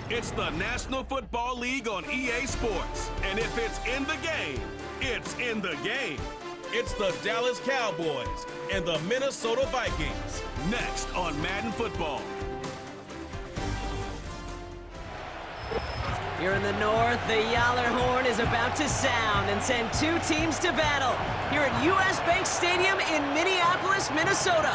It's the National Football League on EA Sports. And if it's in the game, it's in the game. It's the Dallas Cowboys and the Minnesota Vikings. Next on Madden Football. Here in the north, the Yaller horn is about to sound and send two teams to battle here at US Bank Stadium in Minneapolis, Minnesota.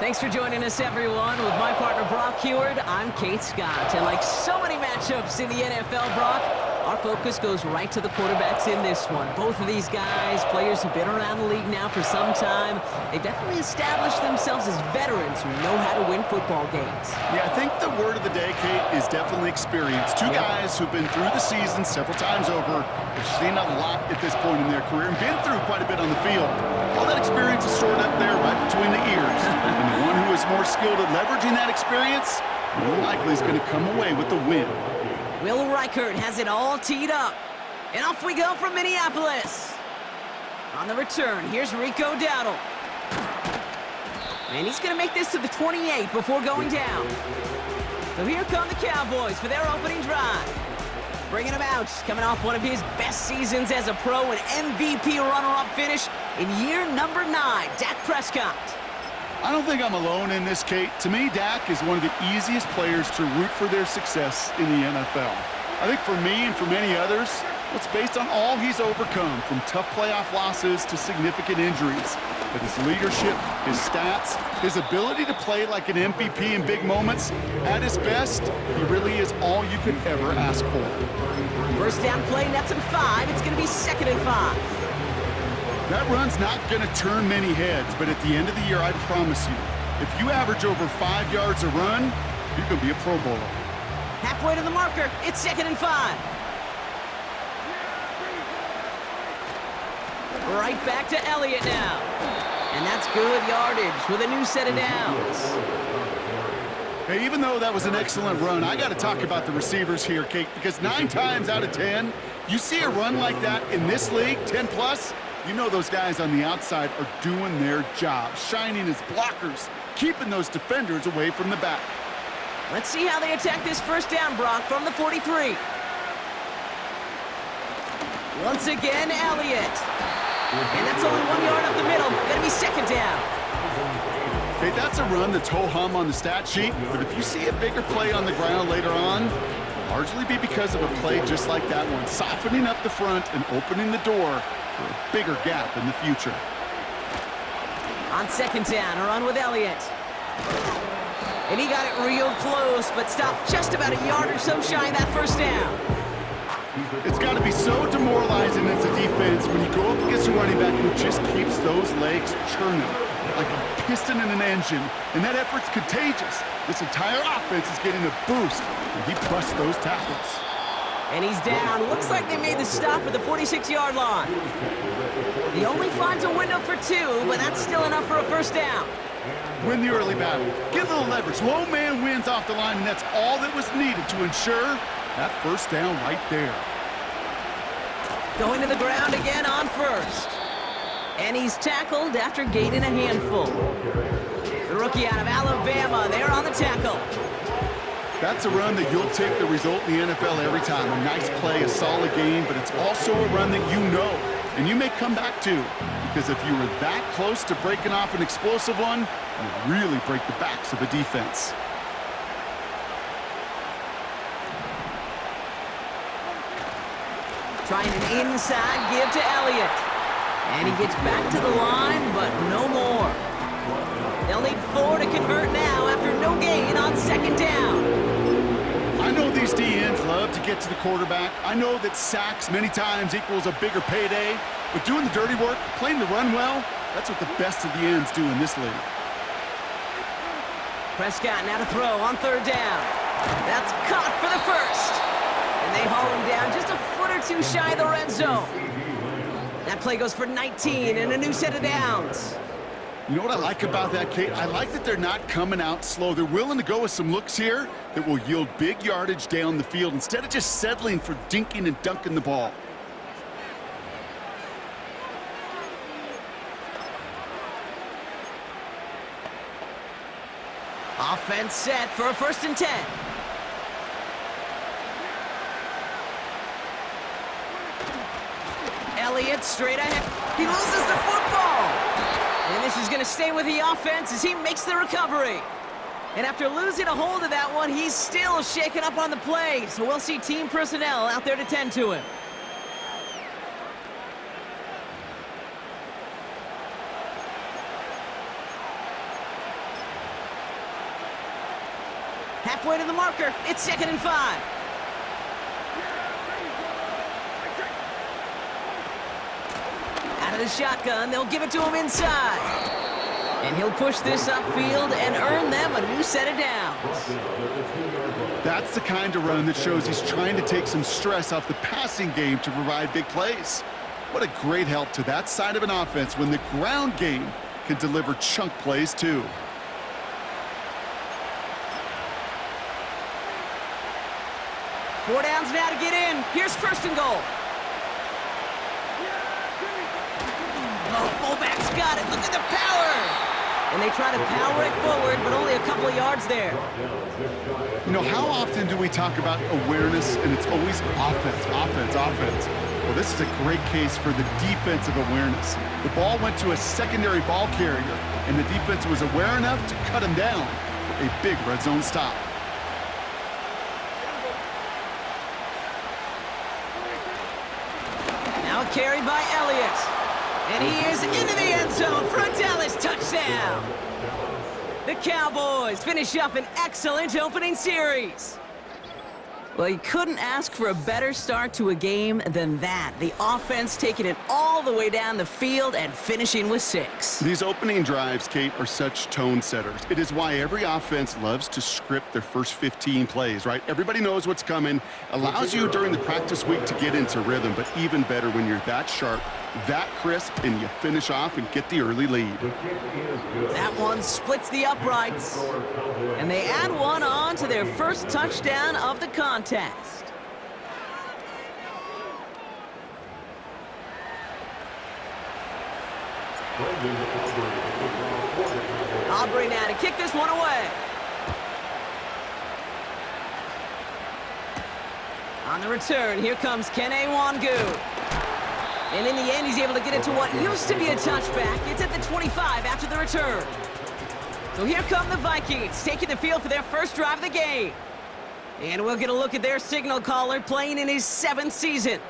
Thanks for joining us, everyone. With my partner, Brock Heward, I'm Kate Scott. And like so many matchups in the NFL, Brock, our focus goes right to the quarterbacks in this one. Both of these guys, players who've been around the league now for some time. They've definitely established themselves as veterans who know how to win football games. Yeah, I think the word of the day, Kate, is definitely experience. Two guys who've been through the season several times over, have seen a lot at this point in their career, and been through quite a bit on the field. All that experience is stored up there right between the ears. And the one who is more skilled at leveraging that experience, more likely is going to come away with the win. Will Reichert has it all teed up. And off we go from Minneapolis. On the return, here's Rico Dowdle. And he's going to make this to the 28 before going down. So here come the Cowboys for their opening drive. Bringing him out, coming off one of his best seasons as a pro, an MVP runner-up finish in year number 9, Dak Prescott. I don't think I'm alone in this, Kate. To me, Dak is one of the easiest players to root for their success in the NFL. I think for me and for many others, it's based on all he's overcome, from tough playoff losses to significant injuries. But his leadership, his stats, his ability to play like an MVP in big moments, at his best, he really is all you could ever ask for. First down play, nets him 5. It's going to be 2nd and 5. That run's not going to turn many heads, but at the end of the year, I promise you, if you average over 5 yards a run, you're going to be a Pro Bowler. Halfway to the marker, it's 2nd and 5. Right back to Elliott now. And that's good yardage with a new set of downs. Hey, even though that was an excellent run, I got to talk about the receivers here, Kate, because 9 times out of 10, you see a run like that in this league, 10+, you know those guys on the outside are doing their job, shining as blockers, keeping those defenders away from the back. Let's see how they attack this first down, Brock, from the 43. Once again, Elliott. And that's only 1 yard up the middle. Gonna be 2nd down. Okay, that's a run that's ho-hum on the stat sheet, but if you see a bigger play on the ground later on, it'll largely be because of a play just like that one, softening up the front and opening the door for a bigger gap in the future. On 2nd down, a run with Elliott. And he got it real close, but stopped just about a yard or so shy of that first down. It's got to be so demoralizing as a defense when you go up against a running back who just keeps those legs churning like a piston in an engine, and that effort's contagious. This entire offense is getting a boost when he busts those tackles. And he's down. Looks like they made the stop at the 46-yard line. He only finds a window for 2, but that's still enough for a first down. Win the early battle. Get a little leverage. Low man wins off the line, and that's all that was needed to ensure that first down right there. Going to the ground again on first. And he's tackled after gaining a handful. The rookie out of Alabama, there on the tackle. That's a run that you'll take the result in the NFL every time. A nice play, a solid game, but it's also a run that you know, and you may come back to, because if you were that close to breaking off an explosive one, you really break the backs of a defense. Trying an inside give to Elliott. And he gets back to the line, but no more. They'll need 4 to convert now after no gain on 2nd down. I know these DNs love to get to the quarterback. I know that sacks many times equals a bigger payday, but doing the dirty work, playing the run well, that's what the best of the ends do in this league. Prescott now to throw on 3rd down. That's caught for the first. And they haul him down just a foot or 2 shy of the red zone. That play goes for 19 and a new set of downs. You know what I like about that, Kate? I like that they're not coming out slow. They're willing to go with some looks here that will yield big yardage down the field instead of just settling for dinking and dunking the ball. Offense set for a 1st and 10. Elliott straight ahead. He loses the football. And this is going to stay with the offense as he makes the recovery. And after losing a hold of that one, he's still shaken up on the play. So we'll see team personnel out there to tend to him. Halfway to the marker, it's 2nd and 5. Out of the shotgun, they'll give it to him inside. And he'll push this upfield and earn them a new set of downs. That's the kind of run that shows he's trying to take some stress off the passing game to provide big plays. What a great help to that side of an offense when the ground game can deliver chunk plays too. Four downs now to get in. Here's 1st and goal. Oh, fullback's got it. Look at the power. And they try to power it forward, but only a couple of yards there. You know, how often do we talk about awareness, and it's always offense, offense, offense? Well, this is a great case for the defensive awareness. The ball went to a secondary ball carrier, and the defense was aware enough to cut him down for a big red zone stop. Carried by Elliott. And he is into the end zone for a Dallas touchdown. The Cowboys finish up an excellent opening series. Well, you couldn't ask for a better start to a game than that. The offense taking it all the way down the field and finishing with 6. These opening drives, Kate, are such tone setters. It is why every offense loves to script their first 15 plays, right? Everybody knows what's coming. Allows you during the practice week to get into rhythm, but even better when you're that sharp, that crisp, and you finish off and get the early lead. That one splits the uprights. And they add one on to their first touchdown of the contest. Aubrey now to kick this one away. On the return, here comes Kene Wangu. And in the end, he's able to get it to what used to be a touchback. It's at the 25 after the return. So here come the Vikings, taking the field for their first drive of the game. And we'll get a look at their signal caller playing in his 7th season.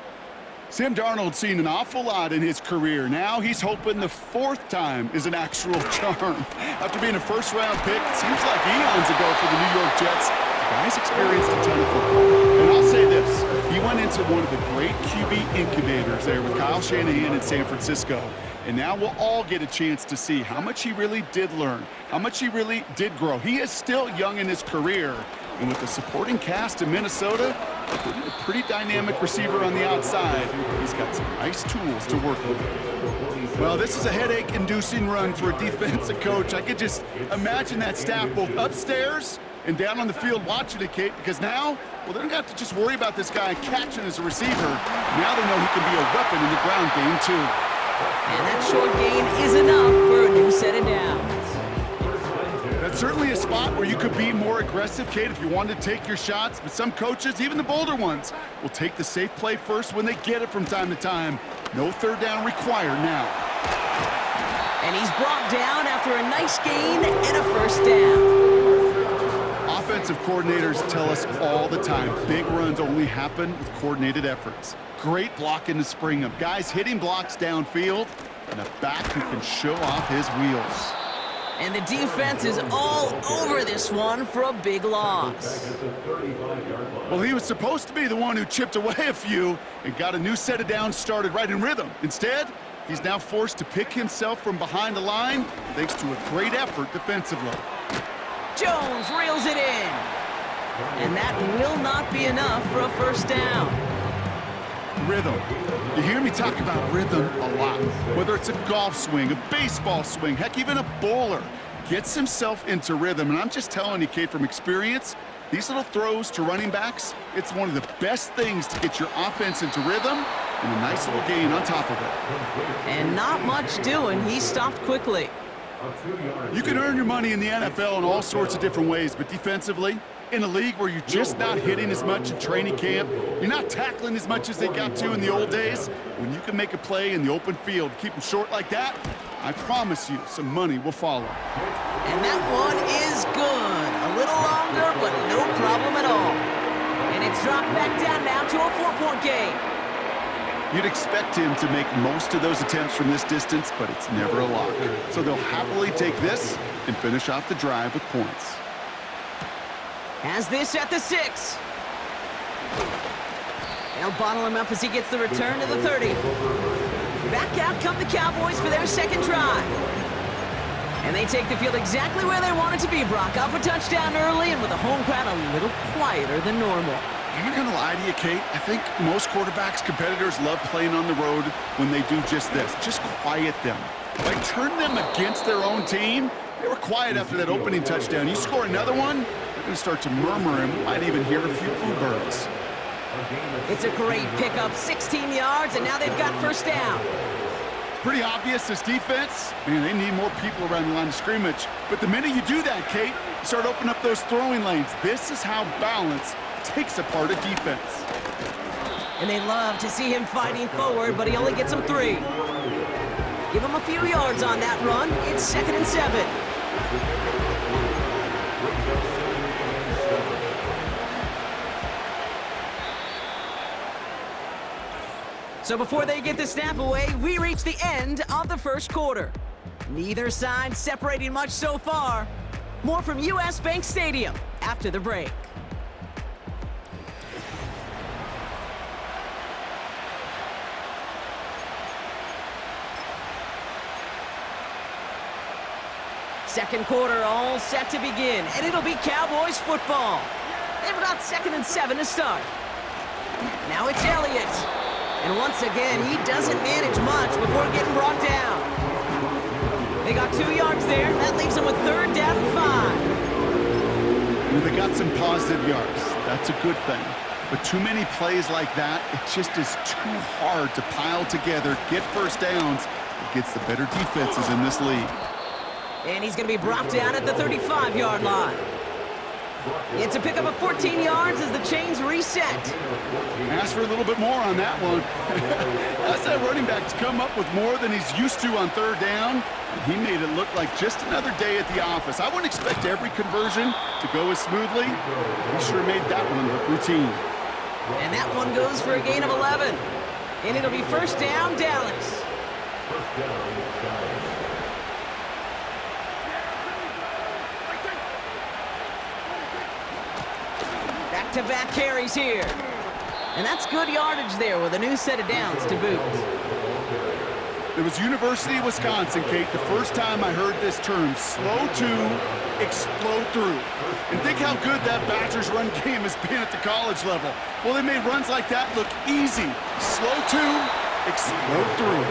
Sam Darnold's seen an awful lot in his career. Now he's hoping the 4th time is an actual charm. After being a first-round pick, it seems like eons ago for the New York Jets. The guy's experienced a ton of football. And I'll say this, he went into one of the great QB incubators there with Kyle Shanahan in San Francisco. And now we'll all get a chance to see how much he really did learn, how much he really did grow. He is still young in his career. And with the supporting cast in Minnesota, including a pretty dynamic receiver on the outside, he's got some nice tools to work with. Well, this is a headache-inducing run for a defensive coach. I could just imagine that staff both upstairs and down on the field watching it, Kate, because now, well, they don't have to just worry about this guy catching as a receiver. Now they know he can be a weapon in the ground game, too. And that short gain is enough for a new set of downs. That's certainly a spot where you could be more aggressive, Kate, if you wanted to take your shots. But some coaches, even the bolder ones, will take the safe play first when they get it from time to time. No 3rd down required now. And he's brought down after a nice gain and a 1st down. Offensive coordinators tell us all the time, big runs only happen with coordinated efforts. Great blocking to spring them. Guys hitting blocks downfield, and a back who can show off his wheels. And the defense is all over this one for a big loss. Well, he was supposed to be the one who chipped away a few and got a new set of downs started right in rhythm. Instead, he's now forced to pick himself from behind the line thanks to a great effort defensively. Jones reels it in. And that will not be enough for a 1st down. Rhythm. You hear me talk about rhythm a lot. Whether it's a golf swing, a baseball swing, heck, even a bowler gets himself into rhythm. And I'm just telling you, Kate, from experience, these little throws to running backs, it's one of the best things to get your offense into rhythm and a nice little gain on top of it. And not much doing. He stopped quickly. You can earn your money in the NFL in all sorts of different ways, but defensively, in a league where you're just not hitting as much in training camp, you're not tackling as much as they got to in the old days, when you can make a play in the open field, keep them short like that, I promise you some money will follow. And that one is good. A little longer, but no problem at all. And it's dropped back down now to a 4-point game. You'd expect him to make most of those attempts from this distance, but it's never a lock. So they'll happily take this and finish off the drive with points. Has this at the 6. They'll bottle him up as he gets the return to the 30. Back out come the Cowboys for their second drive. And they take the field exactly where they want it to be, Brock. Up a touchdown early and with a home crowd a little quieter than normal. I'm not going to lie to you, Kate. I think most quarterbacks, competitors love playing on the road when they do just this. Just quiet them. Like, turn them against their own team. They were quiet after that opening touchdown. You score another one, they're going to start to murmur and we might even hear a few boo birds. It's a great pickup, 16 yards, and now they've got first down. It's pretty obvious this defense, man, they need more people around the line of scrimmage. But the minute you do that, Kate, you start opening up those throwing lanes. This is how balance takes apart a defense. And they love to see him fighting forward, but he only gets them 3. Give him a few yards on that run. It's 2nd and 7. So before they get the snap away, we reach the end of the first quarter. Neither side separating much so far. More from US Bank Stadium after the break. Second quarter all set to begin, and it'll be Cowboys football. They've got 2nd and 7 to start. Now it's Elliott. And once again, he doesn't manage much before getting brought down. They got 2 yards there. That leaves them with 3rd down and 5. Well, they got some positive yards. That's a good thing. But too many plays like that, it just is too hard to pile together, get first downs against the better defenses in this league. And he's going to be brought down at the 35-yard line. It's a pickup of 14 yards as the chains reset. Ask for a little bit more on that one. That's that running back to come up with more than he's used to on 3rd down. He made it look like just another day at the office. I wouldn't expect every conversion to go as smoothly. He sure made that one look routine. And that one goes for a gain of 11. And it'll be first down, Dallas. Back-to-back carries here. And that's good yardage there with a new set of downs to boot. It was University of Wisconsin, Kate, the first time I heard this term, slow to explode through. And think how good that Badgers run game has been at the college level. Well, they made runs like that look easy. Slow to explode through.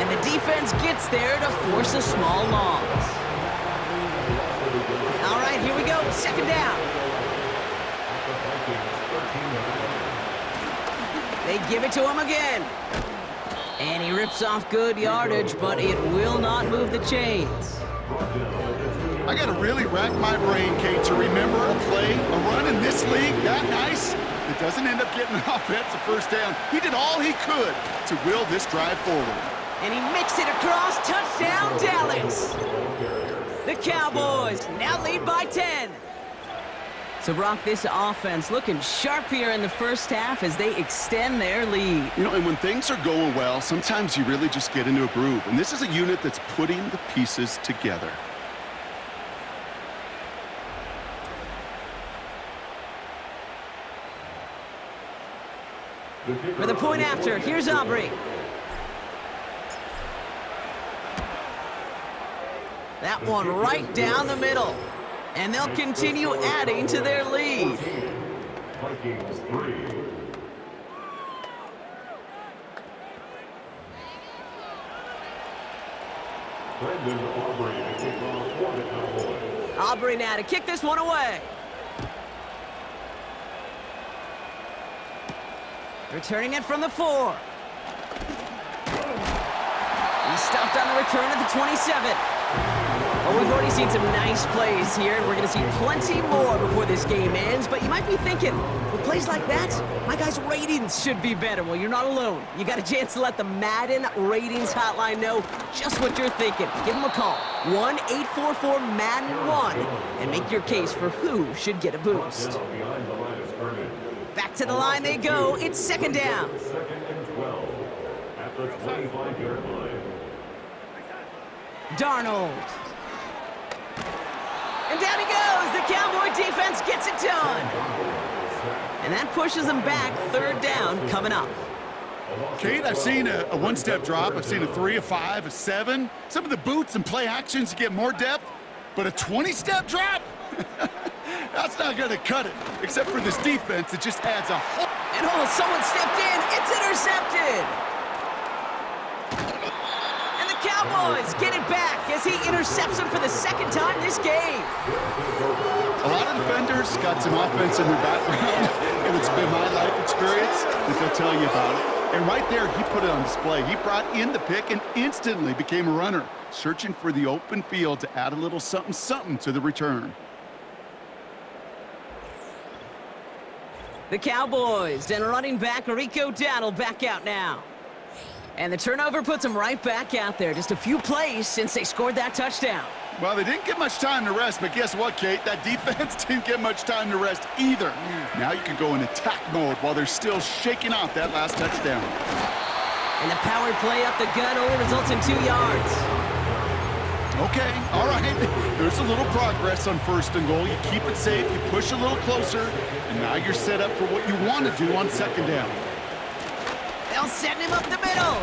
And the defense gets there to force a small loss. All right, here we go, 2nd down. They give it to him again. And he rips off good yardage, but it will not move the chains. I got to really rack my brain, Kate, to remember a play, a run in this league that nice that doesn't end up getting an offensive first down. He did all he could to will this drive forward. And he makes it across. Touchdown, Dallas. The Cowboys now lead by 10. So, Brock, this offense looking sharp here in the first half as they extend their lead. You know, and when things are going well, sometimes you really just get into a groove. And this is a unit that's putting the pieces together. For the point after, here's Aubrey. That one right down the middle. And they'll continue adding to their lead. Aubrey now to kick this one away. Returning it from the 4. He stopped on the return at the 27. Well, we've already seen some nice plays here, and we're going to see plenty more before this game ends. But you might be thinking, with plays like that, my guys' ratings should be better. Well, you're not alone. You got a chance to let the Madden Ratings Hotline know just what you're thinking. Give them a call, 1-844-MADDEN-1, and make your case for who should get a boost. Back to the line they go. It's second down. Second and 12 at the 25-yard line. Darnold. And down he goes. The Cowboy defense gets it done. And that pushes them back. Third down coming up. Kate, I've seen a one-step drop. I've seen a 3, a 5, a 7. Some of the boots and play actions to get more depth. But a 20-step drop? That's not going to cut it. Except for this defense, it just adds a whole... And someone stepped in. It's intercepted. Cowboys get it back as he intercepts him for the second time this game. A lot of defenders got some offense in their background, and it's been my life experience that they'll tell you about it. And right there, he put it on display. He brought in the pick and instantly became a runner, searching for the open field to add a little something-something to the return. The Cowboys and running back Rico Dowdle back out now. And the turnover puts them right back out there. Just a few plays since they scored that touchdown. Well, they didn't get much time to rest, but guess what, Kate? That defense didn't get much time to rest either. Now you can go in attack mode while they're still shaking off that last touchdown. And the power play up the gut only results in 2 yards. Okay, all right. There's a little progress on first and goal. You keep it safe, you push a little closer, and now you're set up for what you want to do on second down. They'll send him up the middle.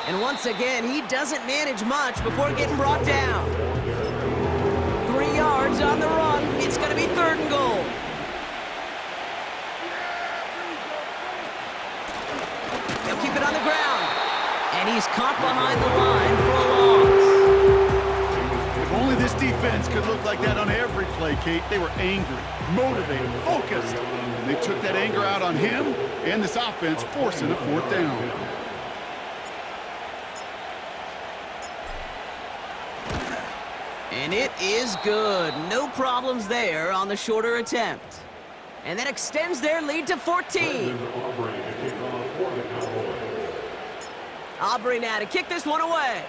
And once again, he doesn't manage much before getting brought down. 3 yards on the run. It's going to be third and goal. They'll keep it on the ground. And he's caught behind the line for a loss. If only this defense could look like that on every play, Kate. They were angry, motivated, focused. And they took that anger out on him and this offense, forcing a fourth down. And it is good. No problems there on the shorter attempt. And that extends their lead to 14. Aubrey now to kick this one away.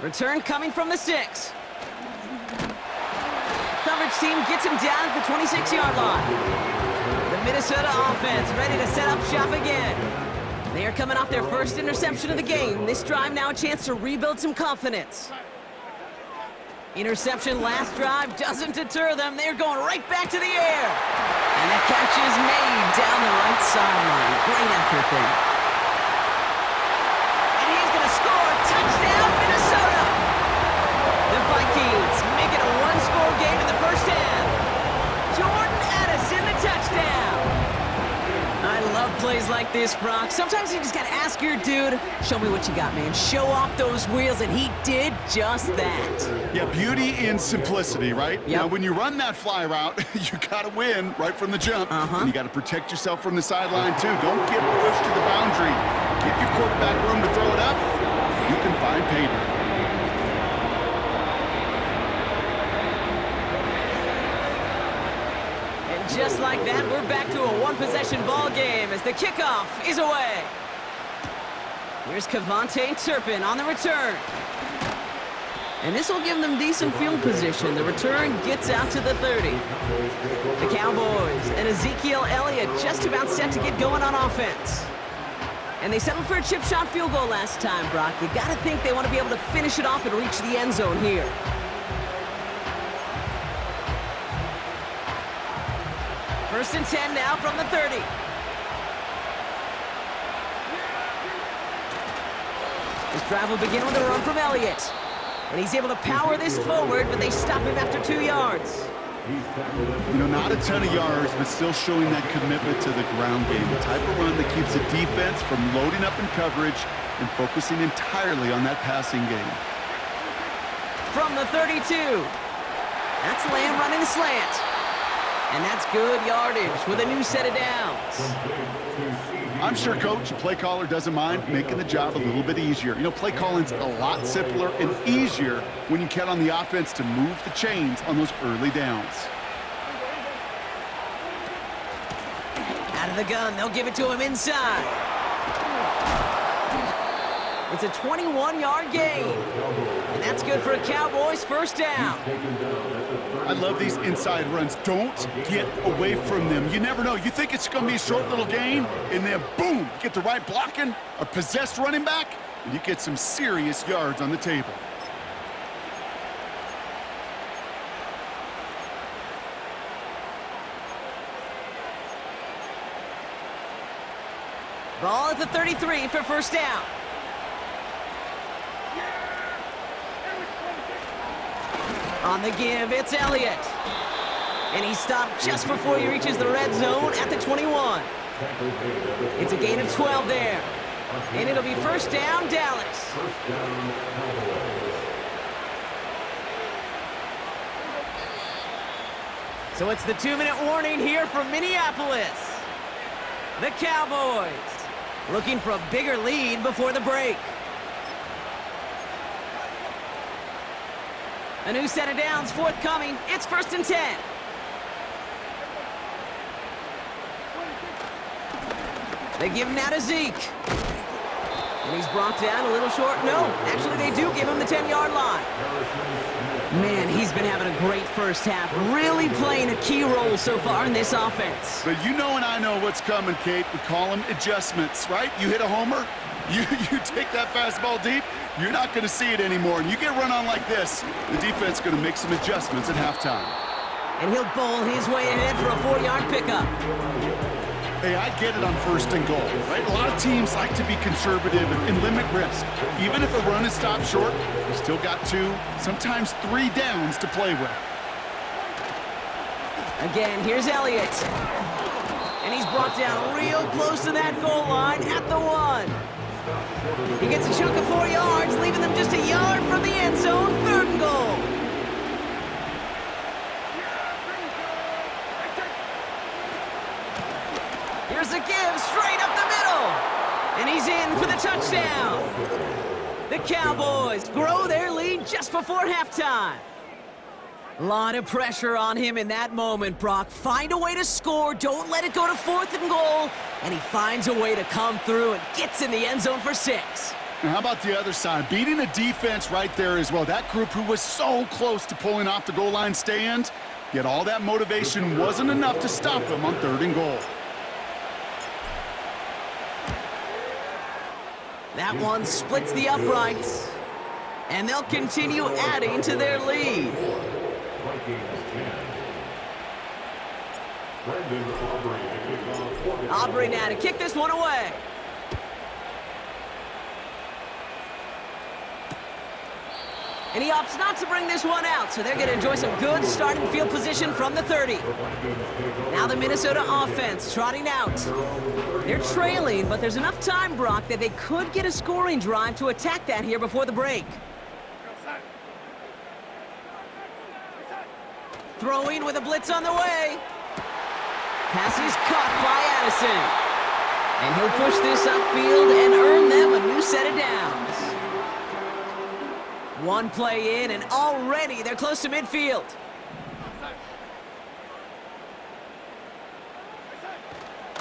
Return coming from the 6. Coverage team gets him down at the 26-yard line. The Minnesota offense ready to set up shop again. They are coming off their first interception of the game. This drive now a chance to rebuild some confidence. Interception last drive doesn't deter them. They're going right back to the air. And that catch is made down the right sideline. Great effort there. And he's going to score. Touchdown, Minnesota. The Vikings make it a one-score game in the first half. Jordan Addison, the touchdown. I love plays like this, Brock. Sometimes you just got to ask your dude, show me what you got, man. Show off those wheels, and he did just that. Yeah, beauty in simplicity, right? Yep. Now, when you run that fly route, you got to win right from the jump. And you got to protect yourself from the sideline, too. Don't get pushed to the boundary. Give your quarterback room to throw it up. You can find pay dirt. Just like that, we're back to a one-possession ball game as the kickoff is away. Here's Kevontae Turpin on the return. And this will give them decent field position. The return gets out to the 30. The Cowboys and Ezekiel Elliott just about set to get going on offense. And they settled for a chip shot field goal last time, Brock. You got to think they want to be able to finish it off and reach the end zone here. First and 10 now from the 30. This drive will begin with a run from Elliott. And he's able to power this forward, but they stop him after 2 yards. You know, not a ton of yards, but still showing that commitment to the ground game. The type of run that keeps the defense from loading up in coverage and focusing entirely on that passing game. From the 32. That's Lamb running the slant. And that's good yardage with a new set of downs. I'm sure coach, play caller doesn't mind making the job a little bit easier. You know, play calling's a lot simpler and easier when you count on the offense to move the chains on those early downs. Out of the gun, they'll give it to him inside. It's a 21-yard gain. And that's good for a Cowboys first down. I love these inside runs. Don't get away from them. You never know. You think it's going to be a short little gain, and then boom, you get the right blocking, a possessed running back, and you get some serious yards on the table. Ball at the 33 for first down. On the give, it's Elliott. And he stopped just before he reaches the red zone at the 21. It's a gain of 12 there. And it'll be first down, Dallas. So it's the 2-minute warning here from Minneapolis. The Cowboys looking for a bigger lead before the break. A new set of downs forthcoming. It's first and 10. They give him now to Zeke. And he's brought down a little short. No, actually they do give him the 10-yard line. Man, he's been having a great first half. Really playing a key role so far in this offense. But you know and I know what's coming, Kate. We call them adjustments, right? You hit a homer, you take that fastball deep, you're not going to see it anymore. And you get run on like this, the defense is going to make some adjustments at halftime. And he'll bowl his way ahead for a 4-yard pickup. Hey, I get it on first and goal, right? A lot of teams like to be conservative and limit risk. Even if a run is stopped short, you still got 2, sometimes 3 downs to play with. Again, here's Elliott. And he's brought down real close to that goal line at the 1. He gets a chunk of 4 yards, leaving them just a yard from the end zone. 3rd and goal. Here's a give straight up the middle. And he's in for the touchdown. The Cowboys grow their lead just before halftime. A lot of pressure on him in that moment, Brock. Find a way to score. Don't let it go to 4th and goal. And he finds a way to come through and gets in the end zone for 6. And how about the other side? Beating a defense right there as well. That group who was so close to pulling off the goal line stand, yet all that motivation wasn't enough to stop them on 3rd and goal. That one splits the uprights. And they'll continue adding to their lead. Aubrey now to kick this one away. And he opts not to bring this one out, so they're going to enjoy some good starting field position from the 30. Now the Minnesota offense trotting out. They're trailing, but there's enough time, Brock, that they could get a scoring drive to attack that here before the break. Throwing with a blitz on the way. Pass is caught by Addison. And he'll push this upfield and earn them a new set of downs. One play in, and already they're close to midfield.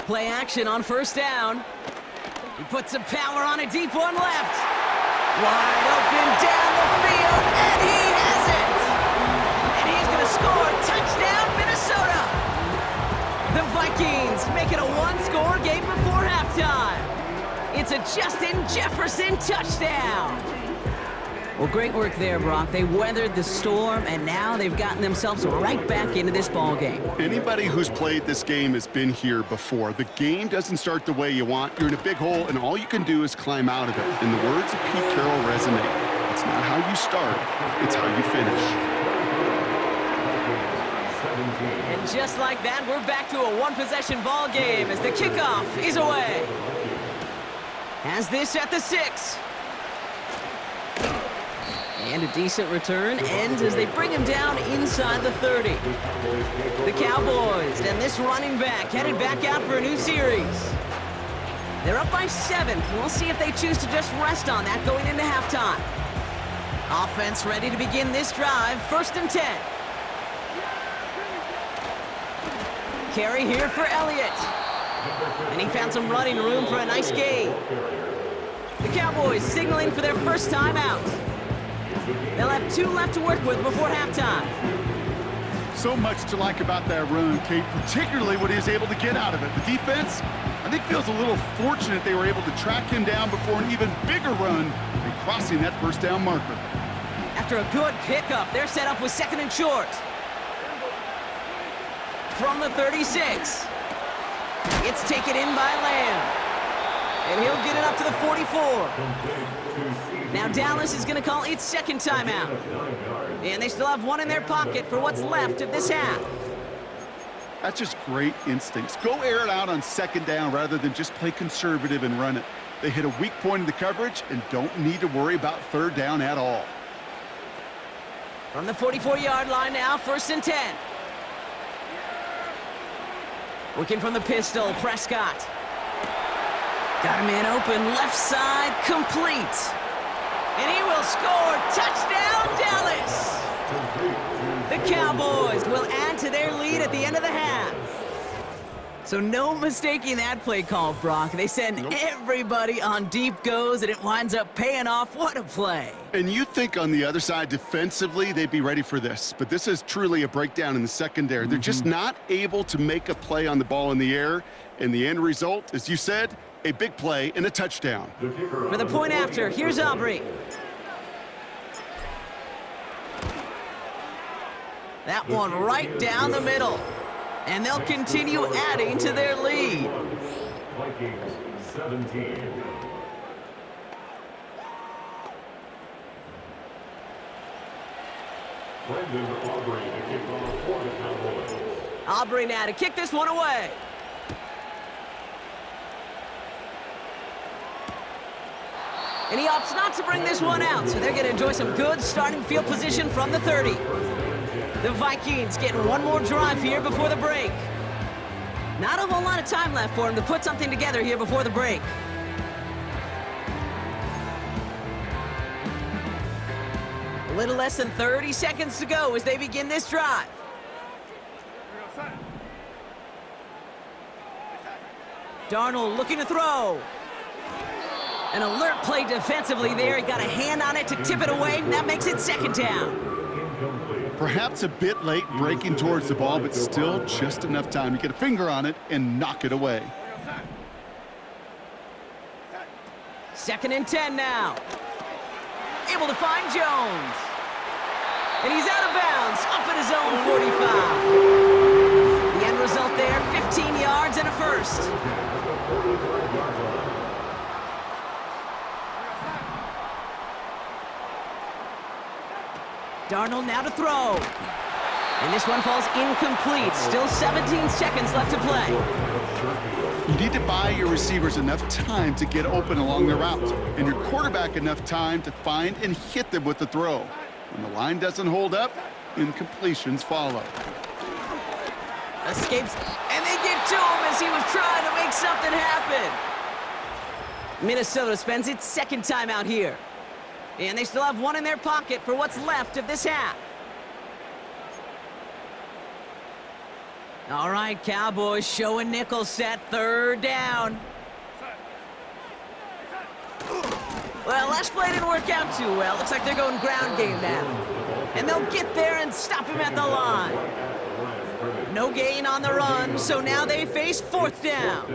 Play action on first down. He puts some power on a deep one left. Wide open down the field, and he has it! And he's going to score. Touchdown, Minnesota! The Vikings make it a one-score game before halftime. It's a Justin Jefferson touchdown. Well, great work there, Brock. They weathered the storm, and now they've gotten themselves right back into this ball game. Anybody who's played this game has been here before. The game doesn't start the way you want. You're in a big hole, and all you can do is climb out of it. And the words of Pete Carroll resonate. It's not how you start, it's how you finish. And just like that, we're back to a one-possession ball game as the kickoff is away. Has this at the 6. And a decent return ends as they bring him down inside the 30. The Cowboys and this running back headed back out for a new series. They're up by 7. We'll see if they choose to just rest on that going into halftime. Offense ready to begin this drive. 1st and 10. Carry here for Elliott. And he found some running room for a nice gain. The Cowboys signaling for their first timeout. They'll have 2 left to work with before halftime. So much to like about that run, Kate, particularly what he was able to get out of it. The defense, I think, feels a little fortunate they were able to track him down before an even bigger run and crossing that 1st down marker. After a good pickup, they're set up with 2nd and short. From the 36. It's taken in by Lamb. And he'll get it up to the 44. Now Dallas is going to call its 2nd timeout. And they still have 1 in their pocket for what's left of this half. That's just great instincts. Go air it out on 2nd down rather than just play conservative and run it. They hit a weak point in the coverage and don't need to worry about 3rd down at all. From the 44-yard line now, 1st and 10. Working from the pistol, Prescott. Got a man open, left side, complete. And he will score. Touchdown, Dallas! The Cowboys will add to their lead at the end of the half. So no mistaking that play call, Brock. They send everybody on deep goes, and it winds up paying off. What a play. And you think on the other side defensively they'd be ready for this, but this is truly a breakdown in the secondary. They're just not able to make a play on the ball in the air, and the end result, as you said, a big play and a touchdown. For the point after, here's Aubrey. That one right down the middle. And they'll continue adding to their lead. Vikings 17. Brandon Aubrey to kick off for the Cowboys. Aubrey now to kick this one away. And he opts not to bring this one out, so they're going to enjoy some good starting field position from the 30. The Vikings getting 1 more drive here before the break. Not a whole lot of time left for him to put something together here before the break. A little less than 30 seconds to go as they begin this drive. Darnold looking to throw. An alert play defensively there. He got a hand on it to tip it away, and that makes it 2nd down. Perhaps a bit late breaking towards the ball, but still just enough time to get a finger on it and knock it away. 2nd and 10 now. Able to find Jones. And he's out of bounds, up at his own 45. The end result there, 15 yards and a 1st. Darnold now to throw. And this one falls incomplete. Still 17 seconds left to play. You need to buy your receivers enough time to get open along the route, and your quarterback enough time to find and hit them with the throw. When the line doesn't hold up, incompletions follow. Escapes, and they get to him as he was trying to make something happen. Minnesota spends its 2nd timeout here. And they still have 1 in their pocket for what's left of this half. All right, Cowboys showing nickel set, 3rd down. Well, last play didn't work out too well. Looks like they're going ground game now. And they'll get there and stop him at the line. No gain on the run, so now they face 4th down.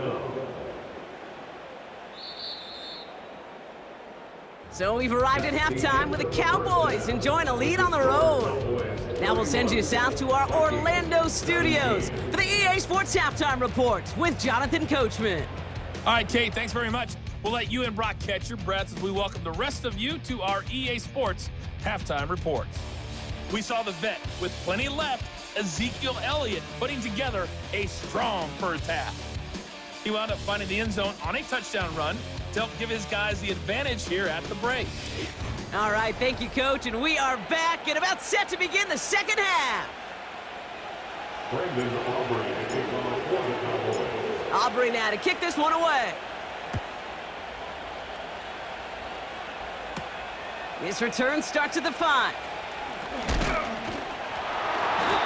So we've arrived at halftime with the Cowboys enjoying a lead on the road. Now we'll send you south to our Orlando studios for the EA Sports Halftime Report with Jonathan Coachman. All right, Kate, thanks very much. We'll let you and Brock catch your breaths as we welcome the rest of you to our EA Sports Halftime Report. We saw the vet with plenty left, Ezekiel Elliott, putting together a strong first half. He wound up finding the end zone on a touchdown run to help give his guys the advantage here at the break. All right, thank you, Coach, and we are back and about set to begin the 2nd half. Brandon Aubrey to kick off for the Cowboys. Aubrey now to kick this one away. This return starts at the 5.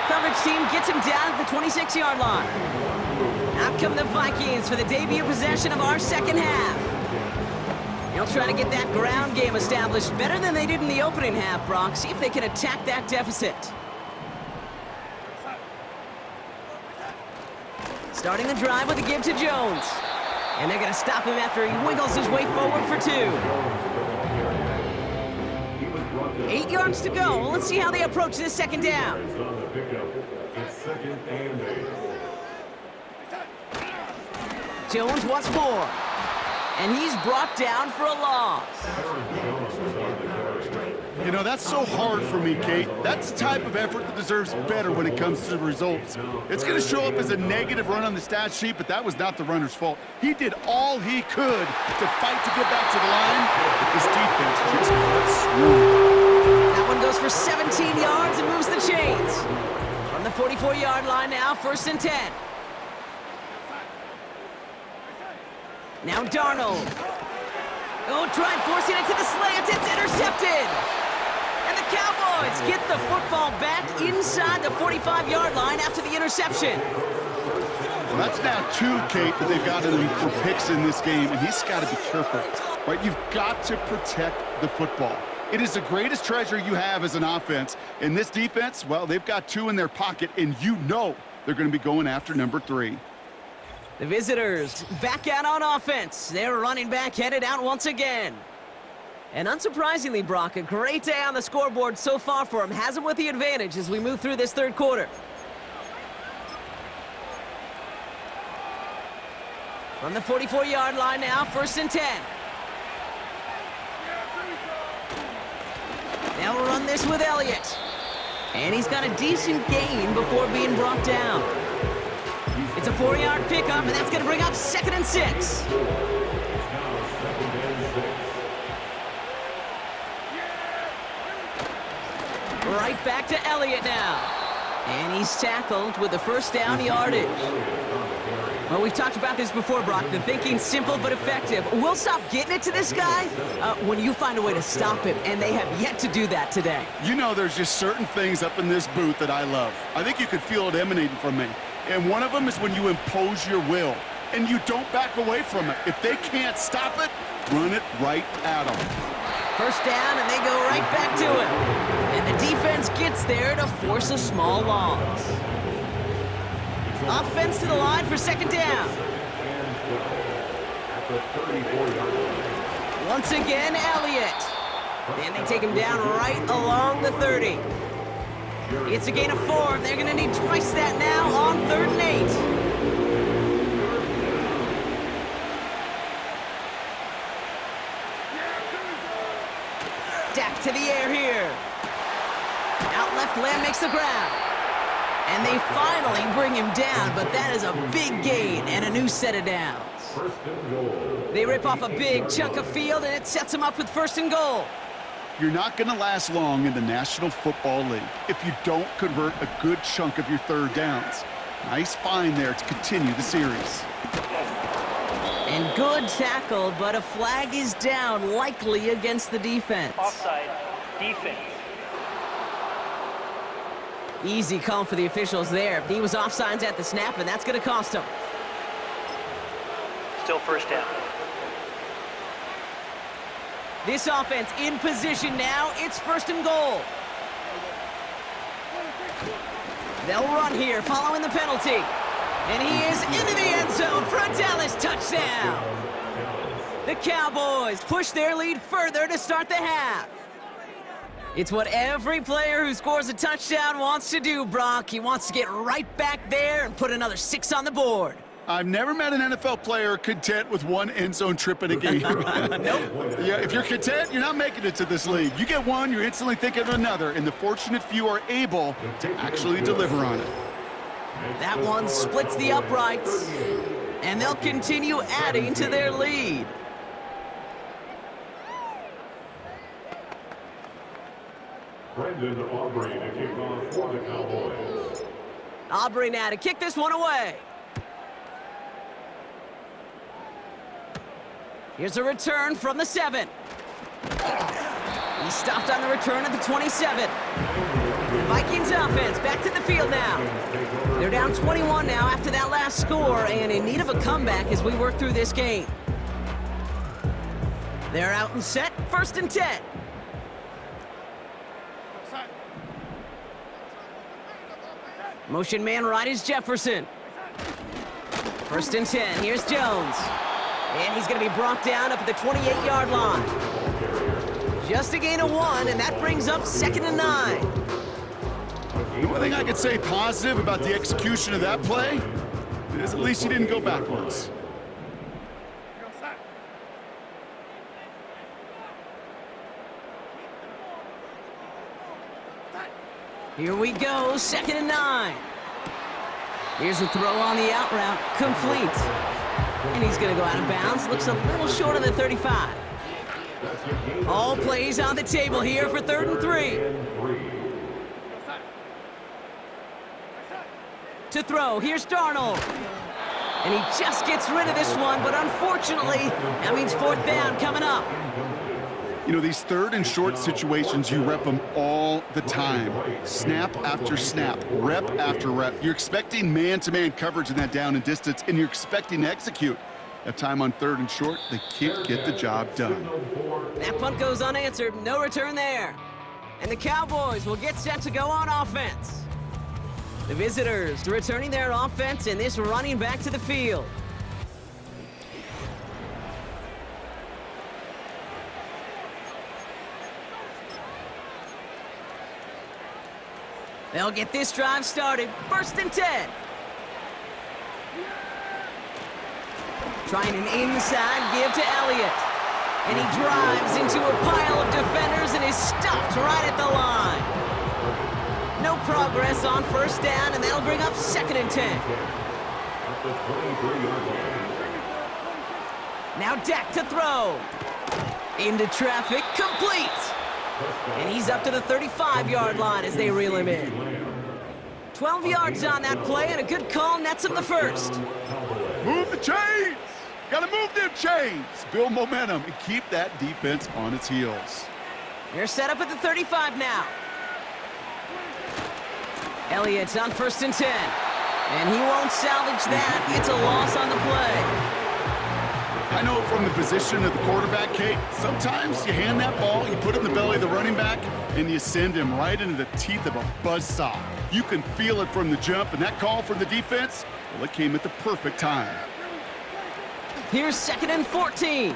Coverage team gets him down at the 26-yard line. Out come the Vikings for the debut possession of our second half. They'll try to get that ground game established better than they did in the opening half, Brock. See if they can attack that deficit. Starting the drive with a give to Jones. And they're going to stop him after he wiggles his way forward for 2. 8 yards to go. Let's see how they approach this second down. Jones once more. And he's brought down for a loss. You know, that's so hard for me, Kate. That's the type of effort that deserves better when it comes to the results. It's going to show up as a negative run on the stat sheet, but that was not the runner's fault. He did all he could to fight to get back to the line, but this defense just got swarmed. That one goes for 17 yards and moves the chains. From the 44-yard line now, 1st and 10. Now Darnold. Oh, tried forcing it to the slant. It's intercepted. And the Cowboys get the football back inside the 45-yard line after the interception. Well, that's now 2, Kate, that they've got him for picks in this game, and he's got to be careful. Right? You've got to protect the football. It is the greatest treasure you have as an offense. In this defense, well, they've got 2 in their pocket, and you know they're going to be going after number 3. The visitors back out on offense. Their running back headed out once again. And unsurprisingly, Brock, a great day on the scoreboard so far for him. Has him with the advantage as we move through this third quarter. From the 44-yard line now, 1st and 10. They'll run this with Elliott. And he's got a decent gain before being brought down. It's a 4-yard pickup, and that's going to bring up 2nd and 6. Right back to Elliott now. And he's tackled with the 1st down yardage. Well, we've talked about this before, Brock. The thinking's simple but effective. We'll stop getting it to this guy when you find a way to stop him, and they have yet to do that today. You know, there's just certain things up in this booth that I love. I think you could feel it emanating from me. And one of them is when you impose your will, and you don't back away from it. If they can't stop it, run it right at them. 1st down, and they go right back to it. And the defense gets there to force a small loss. Offense to the line for 2nd down. Once again, Elliott. And they take him down right along the 30. It's a gain of 4. They're going to need twice that now on 3rd and 8. Dak to the air here. Out left, Lamb makes the grab. And they finally bring him down, but that is a big gain and a new set of downs. They rip off a big chunk of field, and it sets them up with 1st and goal. You're not going to last long in the National Football League if you don't convert a good chunk of your 3rd downs. Nice find there to continue the series. And good tackle, but a flag is down, likely against the defense. Offside, defense. Easy call for the officials there. He was offsides at the snap, and that's going to cost him. Still 1st down. This offense in position now. It's 1st and goal. They'll run here following the penalty. And he is into the end zone for a Dallas touchdown. The Cowboys push their lead further to start the half. It's what every player who scores a touchdown wants to do, Brock. He wants to get right back there and put another 6 on the board. I've never met an NFL player content with 1 end zone trip in a game. Nope. Yeah, if you're content, you're not making it to this league. You get one, you're instantly thinking of another, and the fortunate few are able to actually deliver on it. That one splits the uprights, and they'll continue adding to their lead. Brendan Aubrey to kick off for the Cowboys. Aubrey now to kick this one away. Here's a return from the 7. He stopped on the return at the 27. The Vikings offense back to the field now. They're down 21 now after that last score and in need of a comeback as we work through this game. They're out and set, 1st and 10. Motion man right is Jefferson. 1st and 10, here's Jones. And he's going to be brought down up at the 28-yard line. Just a gain of 1, and that brings up 2nd and 9. The one thing I could say positive about the execution of that play is at least he didn't go backwards. Here we go, 2nd and 9. Here's a throw on the out route, complete. And he's going to go out of bounds, looks a little short of the 35. All plays on the table here for 3rd and 3. To throw, here's Darnold. And he just gets rid of this one, but unfortunately, that means 4th down coming up. You know, these 3rd and short situations, you rep them all the time. Snap after snap, rep after rep. You're expecting man-to-man coverage in that down and distance, and you're expecting to execute. That time on 3rd and short, they can't get the job done. That punt goes unanswered, no return there. And the Cowboys will get set to go on offense. The visitors returning their offense and this running back to the field. They'll get this drive started. 1st and 10. Trying an inside give to Elliott. And he drives into a pile of defenders and is stopped right at the line. No progress on 1st down, and that'll bring up 2nd and 10. Now Dak to throw. Into traffic, complete. And he's up to the 35-yard line as they reel him in. 12 yards on that play, and a good call nets him the 1st. Move the chains! Gotta move them chains! Build momentum and keep that defense on its heels. They're set up at the 35 now. Elliott's on 1st and 10. And he won't salvage that. It's a loss on the play. I know from the position of the quarterback, Kate, sometimes you hand that ball, you put it in the belly of the running back, and you send him right into the teeth of a buzzsaw. You can feel it from the jump, and that call from the defense, well, it came at the perfect time. Here's 2nd and 14.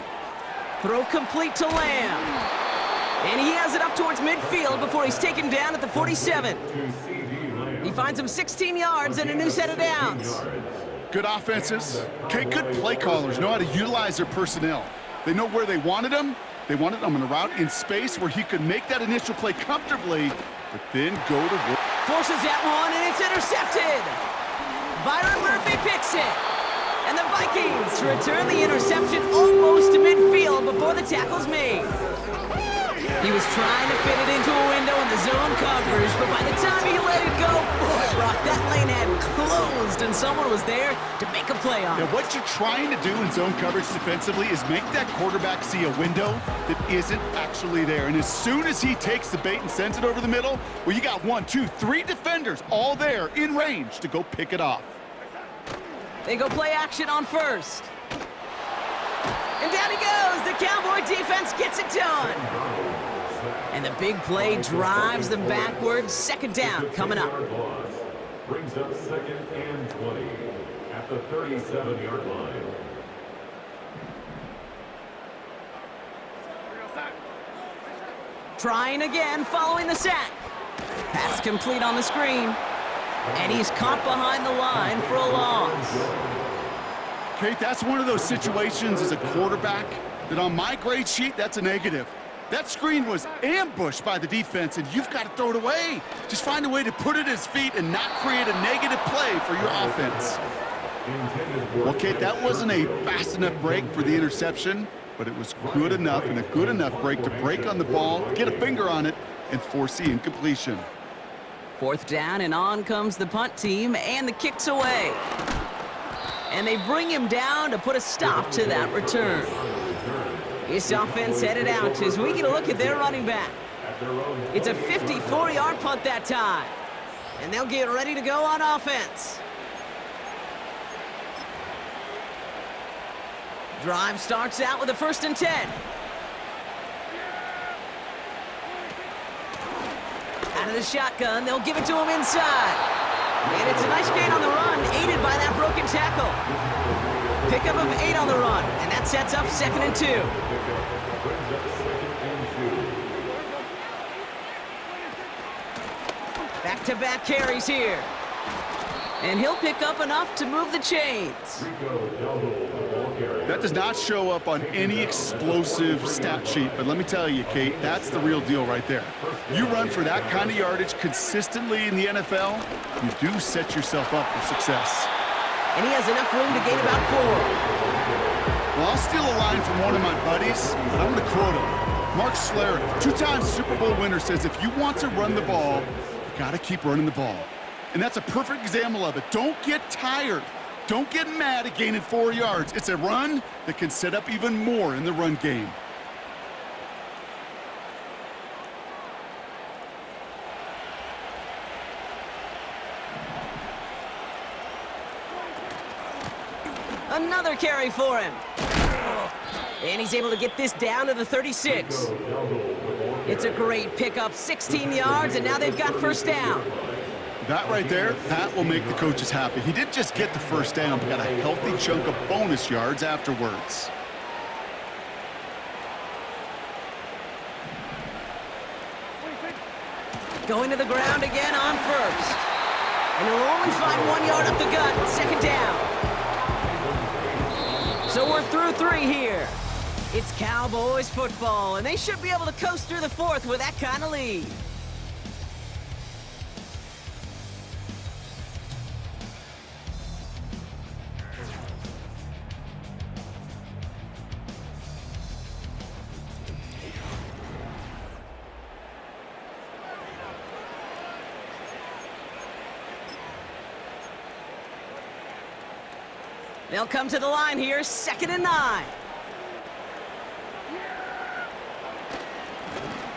Throw complete to Lamb. And he has it up towards midfield before he's taken down at the 47. He finds him 16 yards and a new set of downs. Good offenses. Okay, good play callers know how to utilize their personnel. They know where they wanted him. They wanted him on a route in space where he could make that initial play comfortably, but then go to work. Forces that one, and it's intercepted. Byron Murphy picks it. And the Vikings return the interception almost to midfield before the tackle's made. He was trying to fit it into a window in the zone coverage, but by the time he let it go, boy, Brock, that lane had closed, and someone was there to make a play on it. Now, what you're trying to do in zone coverage defensively is make that quarterback see a window that isn't actually there. And as soon as he takes the bait and sends it over the middle, well, you got 1, 2, 3 defenders all there in range to go pick it off. They go play action on 1st. And down he goes. The Cowboy defense gets it done. And the big play drives them backwards. 2nd down coming up. Brings up 2nd and 20 at the 37-yard line. Trying again following the sack. Pass complete on the screen. And he's caught behind the line for a loss. Kate, that's one of those situations as a quarterback that on my grade sheet, that's a negative. That screen was ambushed by the defense, and you've got to throw it away. Just find a way to put it at his feet and not create a negative play for your offense. Well, Kate, that wasn't a fast enough break for the interception, but it was good enough and a good enough break to break on the ball, get a finger on it, and force the incompletion. 4th down, and on comes the punt team, and the kick's away. And they bring him down to put a stop to that return. This offense headed out as we get a look at their running back. It's a 54-yard punt that time. And they'll get ready to go on offense. Drive starts out with a 1st and 10. Out of the shotgun, they'll give it to him inside. And it's a nice gain on the run, aided by that broken tackle. Pickup of 8 on the run, and that sets up 2nd and 2. Back-to-back carries here. And he'll pick up enough to move the chains. That does not show up on any explosive stat sheet, but let me tell you, Kate, that's the real deal right there. You run for that kind of yardage consistently in the NFL, you do set yourself up for success. And he has enough room to gain about 4. Well, I'll steal a line from one of my buddies, but I'm going to quote him. Mark Schlereth, 2-time Super Bowl winner, says if you want to run the ball, you got to keep running the ball. And that's a perfect example of it. Don't get tired. Don't get mad at gaining 4 yards. It's a run that can set up even more in the run game. Another carry for him. And he's able to get this down to the 36. It's a great pickup, 16 yards, and now they've got 1st down. That right there, that will make the coaches happy. He didn't just get the 1st down, but got a healthy chunk of bonus yards afterwards. Going to the ground again on 1st. And he'll only find 1 yard up the gut, 2nd down. So we're through 3 here. It's Cowboys football, and they should be able to coast through the 4th with that kind of lead. They'll come to the line here, 2nd and 9.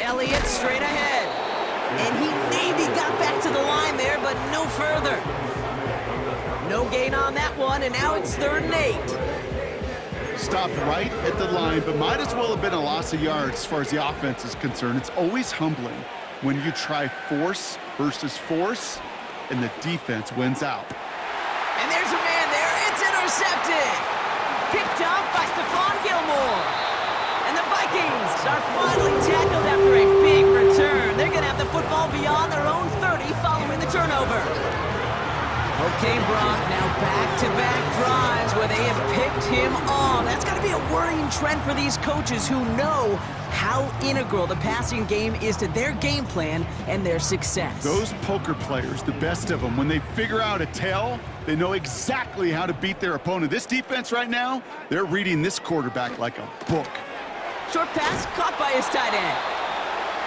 Elliott straight ahead. And he maybe got back to the line there, but no further. No gain on that one, and now it's 3rd and 8. Stopped right at the line, but might as well have been a loss of yards as far as the offense is concerned. It's always humbling when you try force versus force, and the defense wins out. And there's a man there. It's intercepted. Picked up by Stephon Gilmore. And the Vikings are finally tackled after a big return. They're going to have the football beyond their own 30 following the turnover. Okay, Brock, now back-to-back drives where they have picked him off. That's got to be a worrying trend for these coaches who know how integral the passing game is to their game plan and their success. Those poker players, the best of them, when they figure out a tell, they know exactly how to beat their opponent. This defense right now, they're reading this quarterback like a book. Short pass caught by his tight end.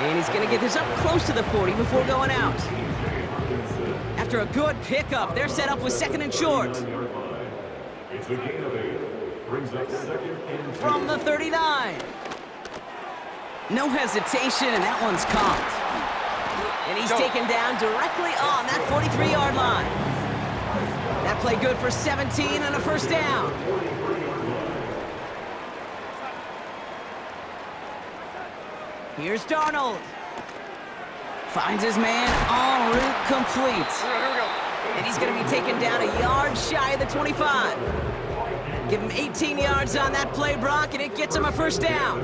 And he's going to get this up close to the 40 before going out. After a good pickup, they're set up with 2nd and short. It's a gain of 8. Brings up 2nd and 2. From the 39. No hesitation, and that one's caught. And he's taken down directly on that 43-yard line. That play good for 17 and a 1st down. Here's Darnold. Finds his man en route complete. And he's going to be taken down a yard shy of the 25. Give him 18 yards on that play, Brock, and it gets him a 1st down.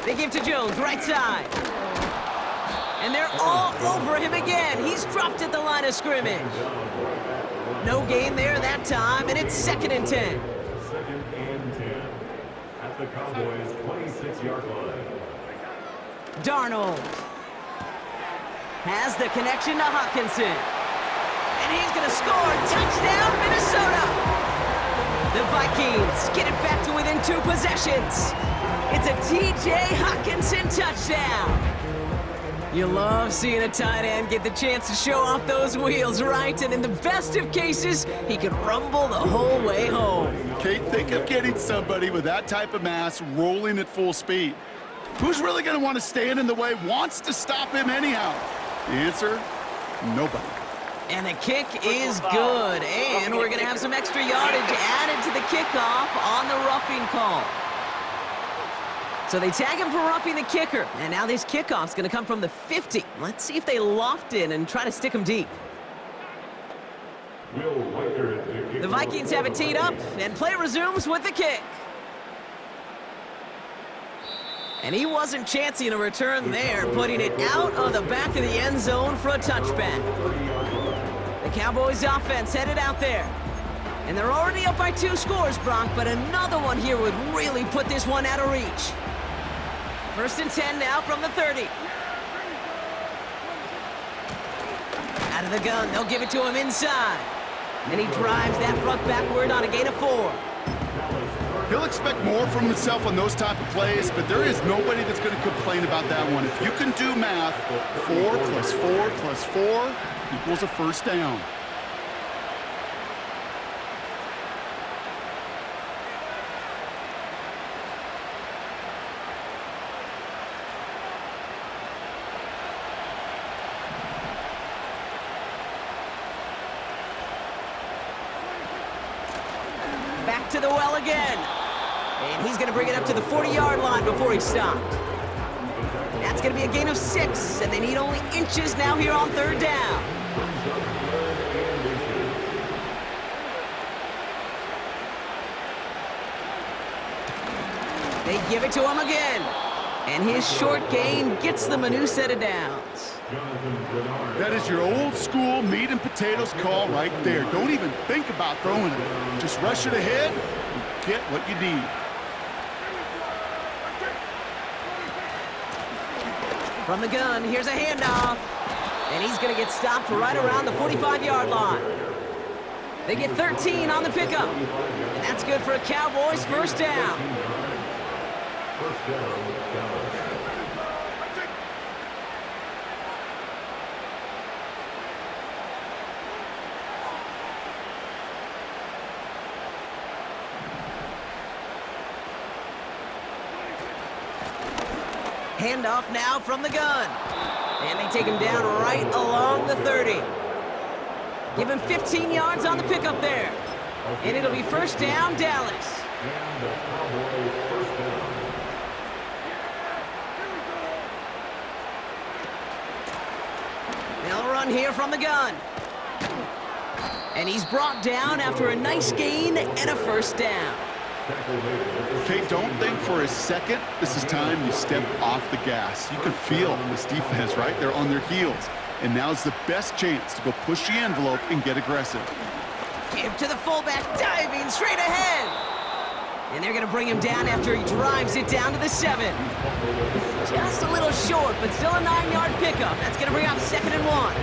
They give to Jones, right side. And they're all over him again. He's dropped at the line of scrimmage. No gain there that time, and it's 2nd and 10. 2nd and 10 at the Cowboys' 26-yard line. Darnold has the connection to Hockenson. And he's going to score. Touchdown, Minnesota. The Vikings get it back to within 2 possessions. It's a T.J. Hockenson touchdown. You love seeing a tight end get the chance to show off those wheels, right? And in the best of cases, he can rumble the whole way home. Kate, think of getting somebody with that type of mass rolling at full speed. Who's really going to want to stand in the way, wants to stop him anyhow? The answer, nobody. And the kick is good. And we're going to have some extra yardage added to the kickoff on the roughing call. So they tag him for roughing the kicker. And now this kickoff's going to come from the 50. Let's see if they loft in and try to stick him deep. The Vikings have it teed up, and play resumes with the kick. And he wasn't chancing a return there, putting it out of the back of the end zone for a touchback. The Cowboys offense headed out there. And they're already up by 2 scores, Brock, but another one here would really put this one out of reach. 1st and 10 now from the 30. Out of the gun, they'll give it to him inside. And he drives that front backward on a gain of 4. He'll expect more from himself on those type of plays, but there is nobody that's going to complain about that one. If you can do math, 4 plus 4 plus 4 equals a first down. Back to the well again. And he's going to bring it up to the 40-yard line before he stopped. That's going to be a gain of 6, and they need only inches now here on 3rd down. They give it to him again. And his short gain gets them a new set of downs. That is your old school meat and potatoes call right there. Don't even think about throwing it. Just rush it ahead and get what you need. From the gun, here's a handoff. And he's going to get stopped right around the 45-yard line. They get 13 on the pickup. And that's good for a Cowboys first down. Handoff now from the gun. And they take him down right along the 30. Give him 15 yards on the pickup there. And it'll be first down, Dallas. They'll run here from the gun. And he's brought down after a nice gain and a first down. Okay, don't think for a second this is time you step off the gas. You can feel this defense, right? They're on their heels. And now's the best chance to go push the envelope and get aggressive. Give to the fullback, diving straight ahead. And they're going to bring him down after he drives it down to the 7. Just a little short, but still a 9-yard pickup. That's going to bring up 2nd and 1.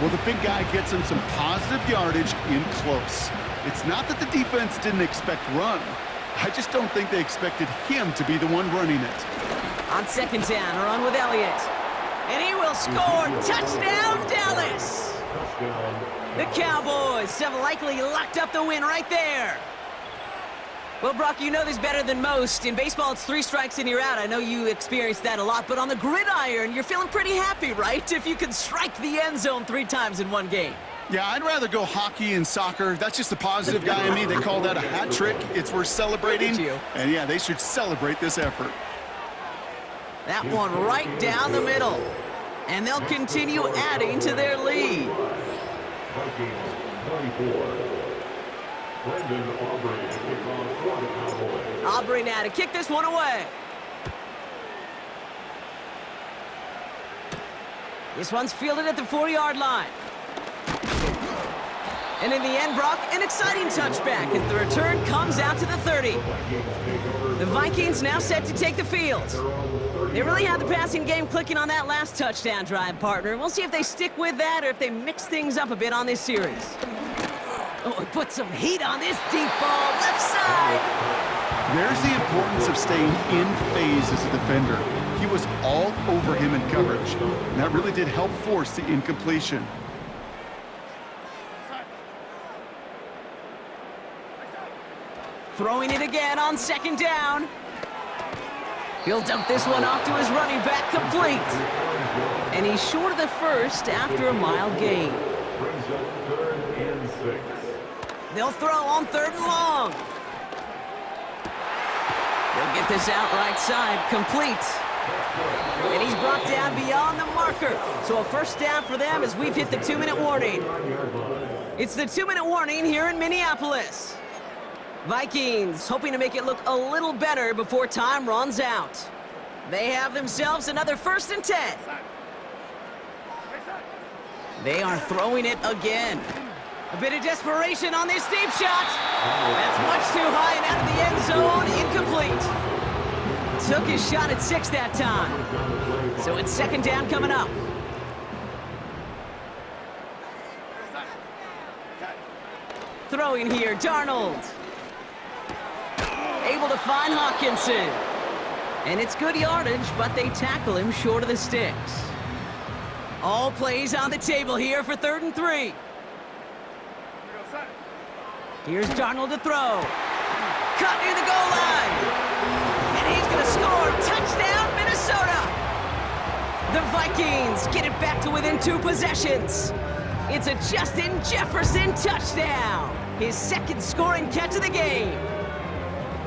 Well, the big guy gets him some positive yardage in close. It's not that the defense didn't expect run. I just don't think they expected him to be the one running it. On 2nd down, a run with Elliott. And he will score. Touchdown, Dallas! The Cowboys have likely locked up the win right there. Well, Brock, you know this better than most. In baseball, it's 3 strikes and you're out. I know you experienced that a lot, but on the gridiron, you're feeling pretty happy, right? If you can strike the end zone 3 times in one game. Yeah, I'd rather go hockey and soccer. That's just the positive guy in me. They call that a hat trick. It's worth celebrating. And yeah, they should celebrate this effort. That one right down the middle. And they'll continue adding to their lead. Aubrey now to kick this one away. This one's fielded at the 4-yard line. And in the end, Brock, an exciting touchback as the return comes out to the 30. The Vikings now set to take the field. They really had the passing game clicking on that last touchdown drive, partner. We'll see if they stick with that or if they mix things up a bit on this series. Oh, he put some heat on this deep ball, left side. There's the importance of staying in phase as a defender. He was all over him in coverage, and that really did help force the incompletion. Throwing it again on second down. He'll dump this one off to his running back, complete. And he's short of the first after a mild gain. Brings up 3rd and 6. They'll throw on 3rd and long. They'll get this out right side, complete. And he's brought down beyond the marker. So a first down for them as we've hit the 2-minute warning. It's the 2-minute warning here in Minneapolis. Vikings hoping to make it look a little better before time runs out. They have themselves another 1st and 10. They are throwing it again. A bit of desperation on this deep shot. That's much too high and out of the end zone. Incomplete. Took his shot at 6 that time. So it's 2nd down coming up. Throwing here, Darnold. Able to find Hawkinson. And it's good yardage, but they tackle him short of the sticks. All plays on the table here for 3rd and 3. Here's Darnold to throw. Cut near the goal line. And he's going to score. Touchdown, Minnesota. The Vikings get it back to within 2 possessions. It's a Justin Jefferson touchdown. His 2nd scoring catch of the game.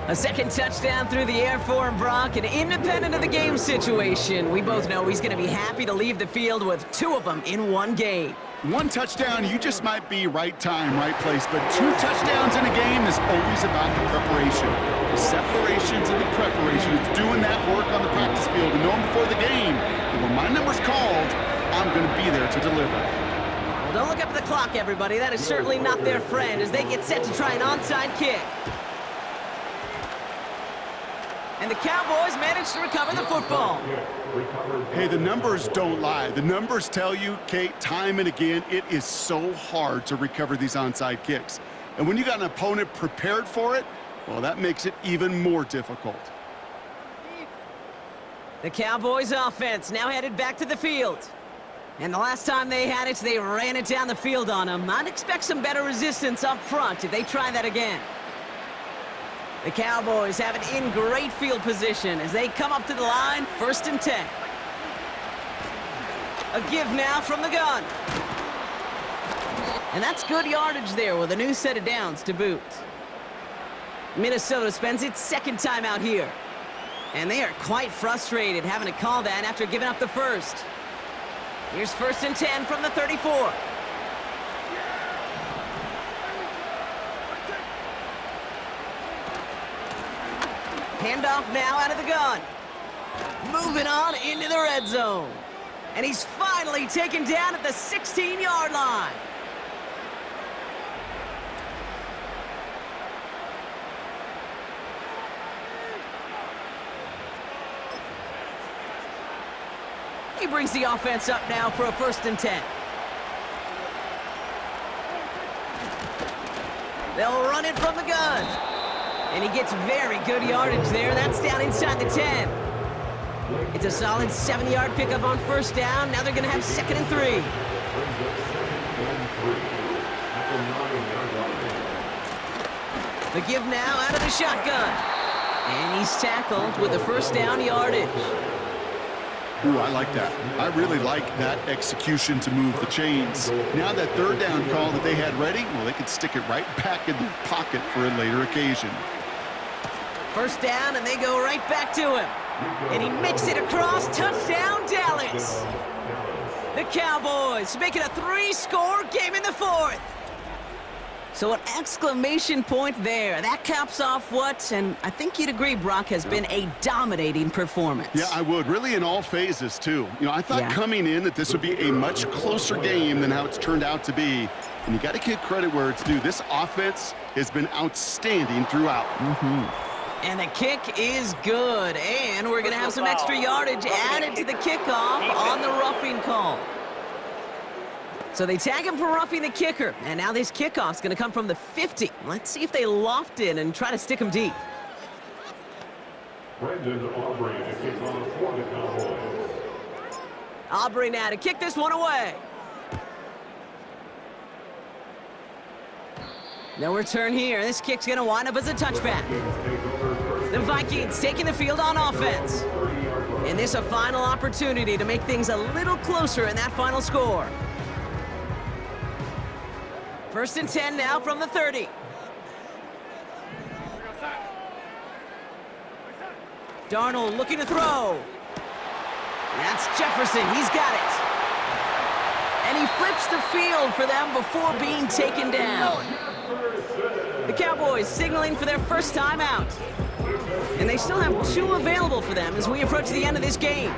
A 2nd touchdown through the air for him, Brock, and independent of the game situation, we both know he's going to be happy to leave the field with 2 of them in 1 game. 1 touchdown, you just might be right time, right place, but 2 touchdowns in a game is always about the preparation. The separations and the preparation. It's doing that work on the practice field and knowing before the game. And when my number's called, I'm going to be there to deliver. Well, don't look up at the clock, everybody. That is certainly not their friend as they get set to try an onside kick. And the Cowboys managed to recover the football. Hey, the numbers don't lie. The numbers tell you, Kate, time and again, it is so hard to recover these onside kicks. And when you got an opponent prepared for it, well, that makes it even more difficult. The Cowboys offense now headed back to the field. And the last time they had it, they ran it down the field on them. I'd expect some better resistance up front if they try that again. The Cowboys have it in great field position as they come up to the line, 1st and 10. A give now from the gun. And that's good yardage there with a new set of downs to boot. Minnesota spends its 2nd time out here. And they are quite frustrated having to call that after giving up the first. Here's 1st and 10 from the 34. Handoff now out of the gun. Moving on into the red zone. And he's finally taken down at the 16-yard line. He brings the offense up now for a 1st and 10. They'll run it from the gun. And he gets very good yardage there. That's down inside the 10. It's a solid 7-yard pickup on 1st down. Now they're going to have 2nd and 3. The give now out of the shotgun. And he's tackled with the 1st down yardage. Ooh, I like that. I really like that execution to move the chains. Now that 3rd down call that they had ready, well, they could stick it right back in their pocket for a later occasion. 1st down, and they go right back to him. And he makes it across. Touchdown, Dallas. The Cowboys make it a 3-score game in the 4th. So an exclamation point there. That caps off what, and I think you'd agree, Brock, has been a dominating performance. Yeah, I would. Really in all phases, too. You know, I thought coming in that this would be a much closer game than how it's turned out to be. And you got to give credit where it's due. This offense has been outstanding throughout. And the kick is good. And we're going to have some extra yardage added to the kickoff on the roughing call. So they tag him for roughing the kicker. And now this kickoff's going to come from the 50. Let's see if they loft in and try to stick him deep. Brendan Aubrey to kick off for the Cowboys. Aubrey now to kick this one away. No return here. This kick's going to wind up as a touchback. The Vikings taking the field on offense. And this a final opportunity to make things a little closer in that final score. 1st and 10 now from the 30. Darnold looking to throw. That's Jefferson. He's got it. And he flips the field for them before being taken down. The Cowboys signaling for their first time out. And they still have 2 available for them as we approach the end of this game.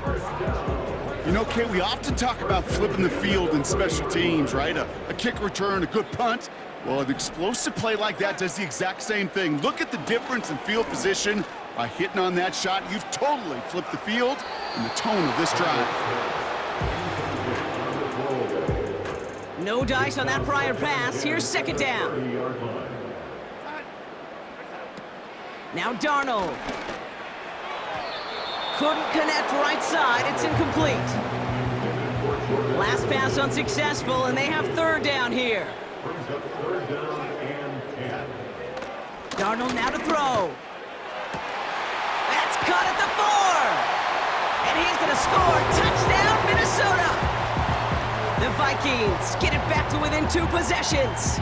You know, Kate, we often talk about flipping the field in special teams, right? A kick return, a good punt. Well, an explosive play like that does the exact same thing. Look at the difference in field position. By hitting on that shot, you've totally flipped the field and the tone of this drive. No dice on that prior pass. Here's 2nd down. Now Darnold. Couldn't connect right side. It's incomplete. Last pass unsuccessful, and they have 3rd down here. Darnold now to throw. That's caught at the 4. And he's going to score. Touchdown, Minnesota. The Vikings get it back to within 2 possessions.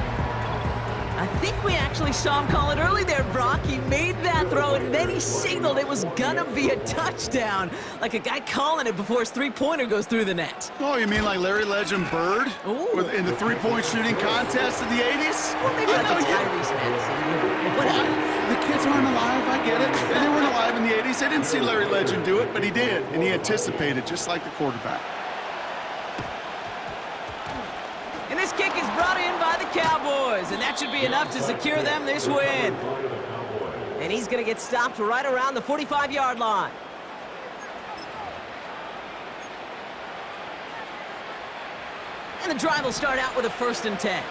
I think we actually saw him call it early there, Brock. He made that throw, and then he signaled it was gonna be a touchdown. Like a guy calling it before his 3-pointer goes through the net. Oh, you mean like Larry Legend Bird? In the 3-point shooting contest in the 80s? Well, maybe like a Tyrese Maxey. Whatever. The kids aren't alive, I get it. They weren't alive in the 80s. They didn't see Larry Legend do it, but he did, and he anticipated, just like the quarterback. And this kick is brought in by the Cowboys, and that should be enough to secure them this win. And he's going to get stopped right around the 45-yard line. And the drive will start out with a 1st and 10.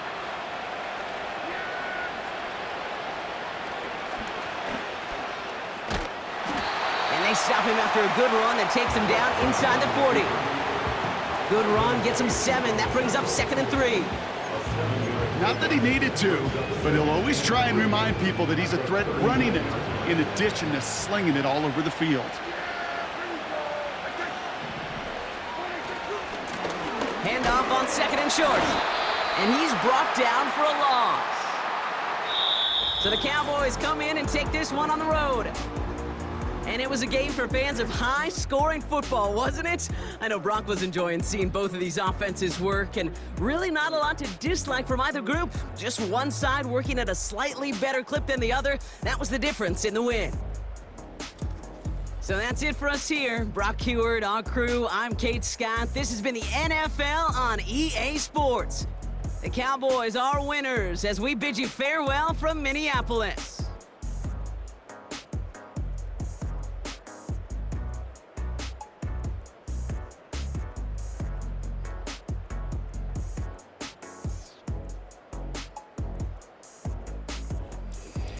And they stop him after a good run that takes him down inside the 40. Good run, gets him 7. That brings up 2nd and 3. Not that he needed to, but he'll always try and remind people that he's a threat running it, in addition to slinging it all over the field. Handoff on 2nd and short. And he's brought down for a loss. So the Cowboys come in and take this one on the road. And it was a game for fans of high-scoring football, wasn't it? I know Brock was enjoying seeing both of these offenses work, and really not a lot to dislike from either group. Just one side working at a slightly better clip than the other. That was the difference in the win. So that's it for us here. Brock Heward, our crew, I'm Kate Scott. This has been the NFL on EA Sports. The Cowboys are winners as we bid you farewell from Minneapolis.